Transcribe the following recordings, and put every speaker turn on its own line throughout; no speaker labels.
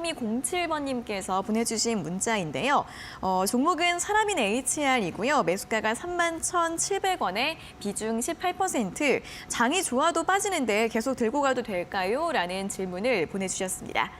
3207번님께서 보내주신 문자인데요. 종목은 사람인 HR이고요. 매수가가 31,700원에 비중 18%. 장이 좋아도 빠지는데 계속 들고 가도 될까요? 라는 질문을 보내주셨습니다.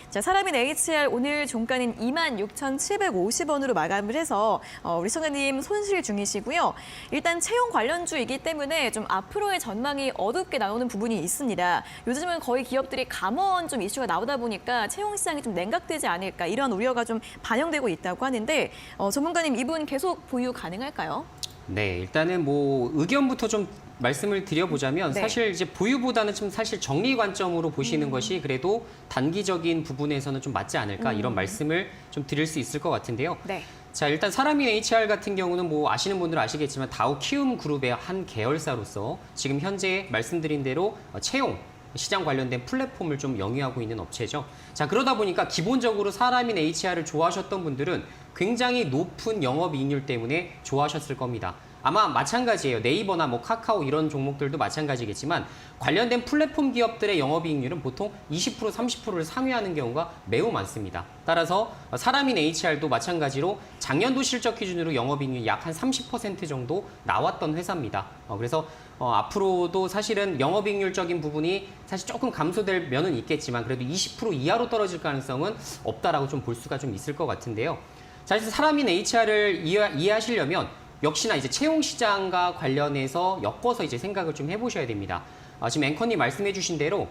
자, 사람인 HR 오늘 종가는 26,750원으로 마감을 해서 우리 청자님 손실 중이시고요. 일단 채용 관련주이기 때문에 좀 앞으로의 전망이 어둡게 나오는 부분이 있습니다. 요즘은 거의 기업들이 감원 좀 이슈가 나오다 보니까 채용 시장이 좀 냉각되지 않을까 이런 우려가 좀 반영되고 있다고 하는데 전문가님 이분 계속 보유 가능할까요?
네, 일단은 뭐 의견부터 좀 말씀을 드려보자면
네.
사실 이제 보유보다는 좀 사실 정리 관점으로 보시는 것이 그래도 단기적인 부분에서는 좀 맞지 않을까 이런 말씀을 좀 드릴 수 있을 것 같은데요.
네.
자, 일단 사람인 HR 같은 경우는 뭐 아시는 분들은 아시겠지만 다우 키움 그룹의 한 계열사로서 지금 현재 말씀드린 대로 채용 시장 관련된 플랫폼을 좀 영위하고 있는 업체죠. 자, 그러다 보니까 기본적으로 사람인 HR을 좋아하셨던 분들은 굉장히 높은 영업이익률 때문에 좋아하셨을 겁니다. 아마 마찬가지예요. 네이버나 뭐 카카오 이런 종목들도 마찬가지겠지만 관련된 플랫폼 기업들의 영업이익률은 보통 20%, 30%를 상회하는 경우가 매우 많습니다. 따라서 사람인 HR도 마찬가지로 작년도 실적 기준으로 영업이익률이 약 한 30% 정도 나왔던 회사입니다. 그래서 앞으로도 사실은 영업이익률적인 부분이 사실 조금 감소될 면은 있겠지만 그래도 20% 이하로 떨어질 가능성은 없다라고 좀 볼 수가 좀 있을 것 같은데요. 자, 그래서 사람인 HR을 이해하시려면 역시나 이제 채용 시장과 관련해서 엮어서 이제 생각을 좀 해보셔야 됩니다. 지금 앵커님 말씀해주신 대로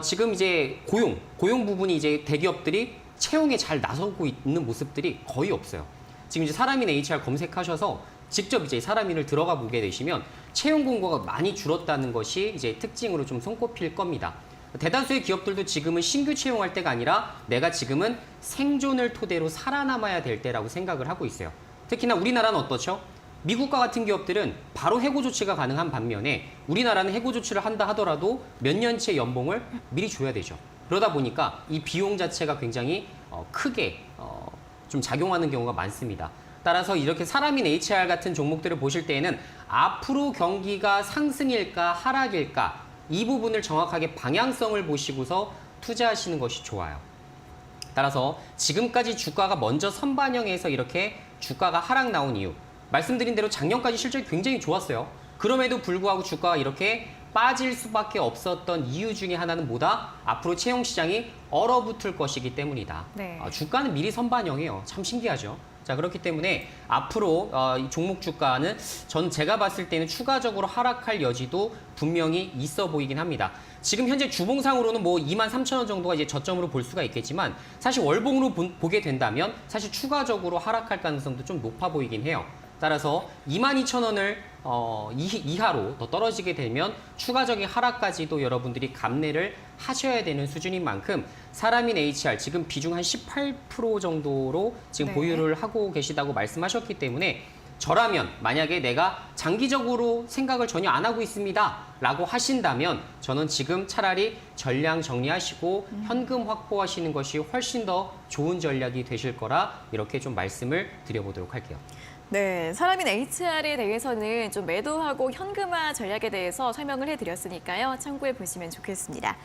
지금 이제 고용 부분이 이제 대기업들이 채용에 잘 나서고 있는 모습들이 거의 없어요. 지금 이제 사람인 HR 검색하셔서 직접 이제 사람인을 들어가 보게 되시면 채용 공고가 많이 줄었다는 것이 이제 특징으로 좀 손꼽힐 겁니다. 대다수의 기업들도 지금은 신규 채용할 때가 아니라 내가 지금은 생존을 토대로 살아남아야 될 때라고 생각을 하고 있어요. 특히나 우리나라는 어떻죠? 미국과 같은 기업들은 바로 해고 조치가 가능한 반면에 우리나라는 해고 조치를 한다 하더라도 몇 년치의 연봉을 미리 줘야 되죠. 그러다 보니까 이 비용 자체가 굉장히 크게 좀 작용하는 경우가 많습니다. 따라서 이렇게 사람인 HR 같은 종목들을 보실 때에는 앞으로 경기가 상승일까 하락일까 이 부분을 정확하게 방향성을 보시고서 투자하시는 것이 좋아요. 따라서 지금까지 주가가 먼저 선반영해서 이렇게 주가가 하락 나온 이유 말씀드린 대로 작년까지 실적이 굉장히 좋았어요. 그럼에도 불구하고 주가가 이렇게 빠질 수밖에 없었던 이유 중에 하나는 뭐다? 앞으로 채용 시장이 얼어붙을 것이기 때문이다.
네.
주가는 미리 선반영해요. 참 신기하죠. 자, 그렇기 때문에 앞으로 이 종목 주가는 제가 봤을 때는 추가적으로 하락할 여지도 분명히 있어 보이긴 합니다. 지금 현재 주봉상으로는 뭐 23,000원 정도가 이제 저점으로 볼 수가 있겠지만 사실 월봉으로 보게 된다면 사실 추가적으로 하락할 가능성도 좀 높아 보이긴 해요. 따라서 22,000원을 이하로 더 떨어지게 되면 추가적인 하락까지도 여러분들이 감내를 하셔야 되는 수준인 만큼 사람인 HR 지금 비중 한 18% 정도로 지금
네.
보유를 하고 계시다고 말씀하셨기 때문에 저라면 만약에 내가 장기적으로 생각을 전혀 안 하고 있습니다 라고 하신다면 저는 지금 차라리 전량 정리하시고 현금 확보하시는 것이 훨씬 더 좋은 전략이 되실 거라 이렇게 좀 말씀을 드려보도록 할게요.
네, 사람인 HR에 대해서는 좀 매도하고 현금화 전략에 대해서 설명을 해드렸으니까요. 참고해 보시면 좋겠습니다.